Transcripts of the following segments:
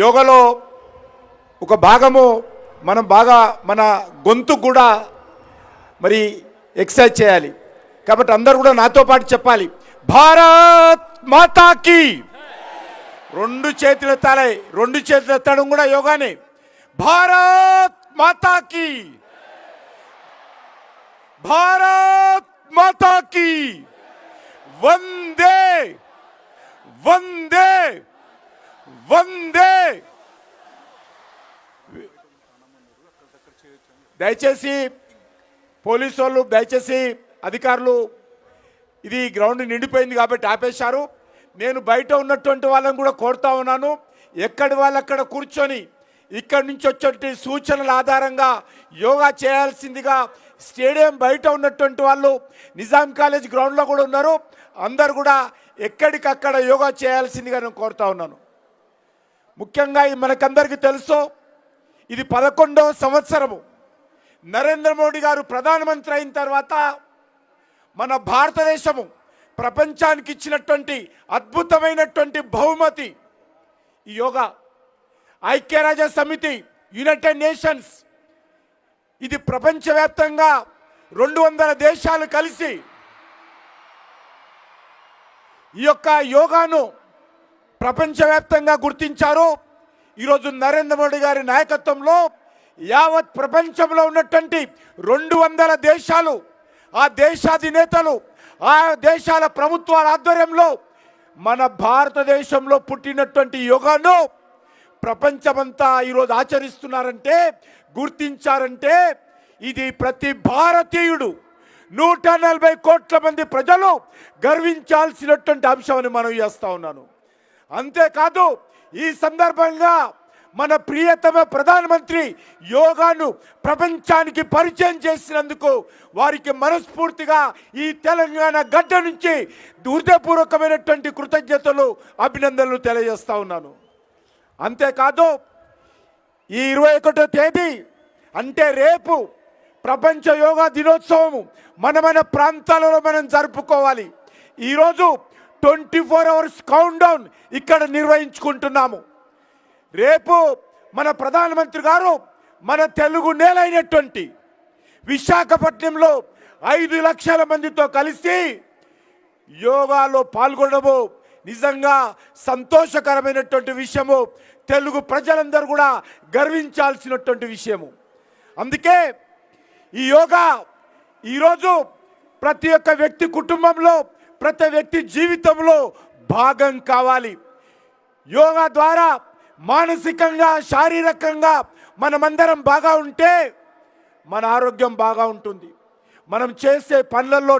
యోగాలో ఒక భాగము మనం బాగా మన గొంతు కూడా మరి ఎక్సర్సైజ్ చేయాలి. కాబట్టి అందరూ కూడా నాతో పాటు చెప్పాలి, భారత్ మాతాకి. రెండు చేతులు ఎత్తాలి, రెండు చేతులు ఎత్తడం కూడా యోగానే. భారత్ మాతాకి, భారత్ మాతాకి, వందే వందే వందే. దయచేసి పోలీసు వాళ్ళు, దయచేసి అధికారులు, ఇది గ్రౌండ్ నిండిపోయింది కాబట్టి ఆపేశారు. నేను బయట ఉన్నటువంటి వాళ్ళని కూడా కోరుతా ఉన్నాను, ఎక్కడి వాళ్ళు అక్కడ కూర్చొని ఇక్కడి నుంచి వచ్చే సూచనల ఆధారంగా యోగా చేయాల్సిందిగా. స్టేడియం బయట ఉన్నటువంటి వాళ్ళు నిజాం కాలేజ్ గ్రౌండ్లో కూడా ఉన్నారు, అందరు కూడా ఎక్కడికక్కడ యోగా చేయాల్సిందిగా నేను కోరుతా ఉన్నాను. ముఖ్యంగా మనకందరికీ తెలుసు, ఇది 11వ సంవత్సరము. నరేంద్ర మోడీ గారు ప్రధానమంత్రి అయిన తర్వాత మన భారతదేశము ప్రపంచానికి ఇచ్చినటువంటి అద్భుతమైనటువంటి బహుమతి ఈ యోగా. ఐక్యరాజ్య సమితి, యునైటెడ్ నేషన్స్, ఇది ప్రపంచవ్యాప్తంగా 200 దేశాలు కలిసి ఈ యొక్క యోగాను ప్రపంచవ్యాప్తంగా గుర్తించారు. ఈరోజు నరేంద్ర మోడీ గారి నాయకత్వంలో యావత్ ప్రపంచంలో ఉన్నటువంటి 200 దేశాలు, ఆ దేశాధినేతలు, ఆ దేశాల ప్రభుత్వాల ఆధ్వర్యంలో మన భారతదేశంలో పుట్టినటువంటి యోగాను ప్రపంచమంతా ఈరోజు ఆచరిస్తున్నారంటే, గుర్తించారంటే, ఇది ప్రతి భారతీయుడు 140 కోట్ల మంది ప్రజలు గర్వించాల్సినటువంటి అంశమని మనం చేస్తా ఉన్నాను. అంతేకాదు, ఈ సందర్భంగా మన ప్రియతమ ప్రధానమంత్రి యోగాను ప్రపంచానికి పరిచయం చేసినందుకు వారికి మనస్ఫూర్తిగా ఈ తెలంగాణ గడ్డ నుంచి హృదయపూర్వకమైనటువంటి కృతజ్ఞతలు, అభినందనలు తెలియజేస్తా ఉన్నాను. అంతేకాదు, ఈ 21వ తేదీ అంటే రేపు ప్రపంచ యోగా దినోత్సవము మన ప్రాంతాలలో మనం జరుపుకోవాలి. ఈరోజు 24 అవర్స్ కౌంట్ డౌన్ ఇక్కడ నిర్వహించుకుంటున్నాము. రేపు మన ప్రధానమంత్రి గారు మన తెలుగు నేలైనటువంటి విశాఖపట్నంలో 5 లక్షల మందితో కలిసి యోగాలో పాల్గొనడము నిజంగా సంతోషకరమైనటువంటి విషయము, తెలుగు ప్రజలందరూ కూడా గర్వించాల్సినటువంటి విషయము. అందుకే ఈ యోగా ఈరోజు ప్రతి ఒక్క వ్యక్తి కుటుంబంలో, ప్రతి వ్యక్తి జీవితంలో భాగం కావాలి. యోగా ద్వారా మానసికంగా, శారీరకంగా మనమందరం బాగా ఉంటే మన ఆరోగ్యం బాగా ఉంటుంది, మనం చేసే పనులలో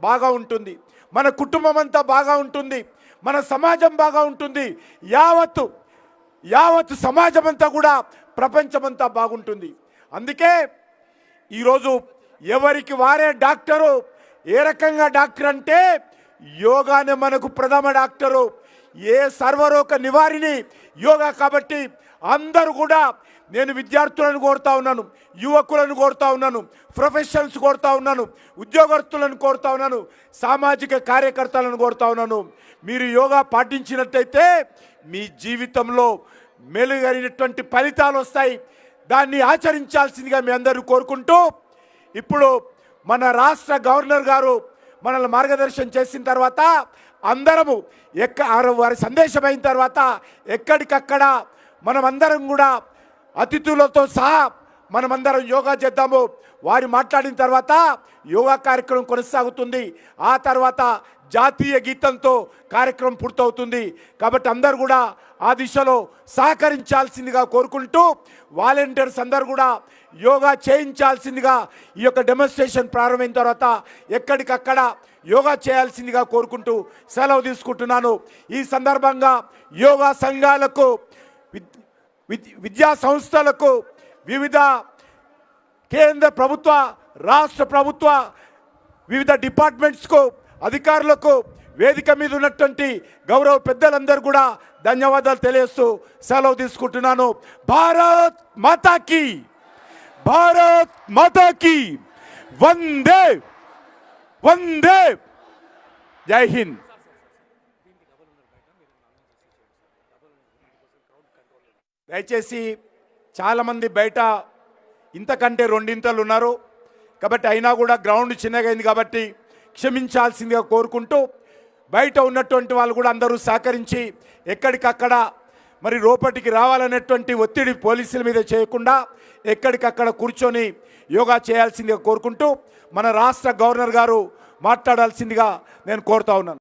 బాగా ఉంటుంది, మన కుటుంబం అంతా బాగా ఉంటుంది, మన సమాజం బాగా ఉంటుంది, యావత్తు సమాజం అంతా కూడా, ప్రపంచమంతా బాగుంటుంది. అందుకే ఈరోజు ఎవరికి వారే డాక్టరు. ఏ రకంగా డాక్టర్ అంటే యోగానే మనకు ప్రథమ డాక్టరు, ఏ సర్వరోగ నివారిణి యోగా. కాబట్టి అందరూ కూడా, నేను విద్యార్థులను కోరుతా ఉన్నాను, యువకులను కోరుతా ఉన్నాను, ప్రొఫెషనల్స్ కోరుతా ఉన్నాను, ఉద్యోగస్తులను కోరుతా ఉన్నాను, సామాజిక కార్యకర్తలను కోరుతా ఉన్నాను. మీరు యోగా పాటించినట్టయితే మీ జీవితంలో మెరుగైనటువంటి ఫలితాలు వస్తాయి. దాన్ని ఆచరించాల్సిందిగా మీ అందరూ కోరుకుంటూ, ఇప్పుడు మన రాష్ట్ర గవర్నర్ గారు మనల్ని మార్గదర్శనం చేసిన తర్వాత అందరము వారి సందేశం అయిన తర్వాత ఎక్కడికక్కడ మనమందరం కూడా అతిథులతో సహా మనమందరం యోగా చేద్దాము. వారు మాట్లాడిన తర్వాత యోగా కార్యక్రమం కొనసాగుతుంది. ఆ తర్వాత జాతీయ గీతంతో కార్యక్రమం పూర్తవుతుంది. కాబట్టి అందరూ కూడా ఆ దిశలో సహకరించాల్సిందిగా కోరుకుంటూ, వాలంటీర్స్ అందరూ కూడా యోగా చేయించాల్సిందిగా ఈ యొక్క డెమోన్స్ట్రేషన్ ప్రారంభమైన తర్వాత ఎక్కడికక్కడ యోగా చేయాల్సిందిగా కోరుకుంటూ సెలవు తీసుకుంటున్నాను. ఈ సందర్భంగా యోగా సంఘాలకు, విద్యా సంస్థలకు, వివిధ కేంద్ర ప్రభుత్వ, రాష్ట్ర ప్రభుత్వ వివిధ డిపార్ట్మెంట్స్కు, అధికారులకు, వేదిక మీద ఉన్నటువంటి గౌరవ పెద్దలందరూ కూడా ధన్యవాదాలు తెలియజేస్తూ సెలవు తీసుకుంటున్నాను. భారత్ మాతాకి, భారత్ మాతాకి, వందే వందే. జై హింద్. దయచేసి చాలామంది బయట ఇంతకంటే రెండింతలు ఉన్నారు కాబట్టి అయినా కూడా గ్రౌండ్ చిన్నగా అయింది కాబట్టి క్షమించాల్సిందిగా కోరుకుంటూ బయట ఉన్నటువంటి వాళ్ళు కూడా అందరూ సహకరించి ఎక్కడికక్కడ మరి లోపటికి రావాలనేటువంటి ఒత్తిడి పోలీసుల మీద చేయకుండా ఎక్కడికక్కడ కూర్చొని యోగా చేయాల్సిందిగా కోరుకుంటూ మన రాష్ట్ర గవర్నర్ గారు మాట్లాడాల్సిందిగా నేను కోరుతా ఉన్నాను.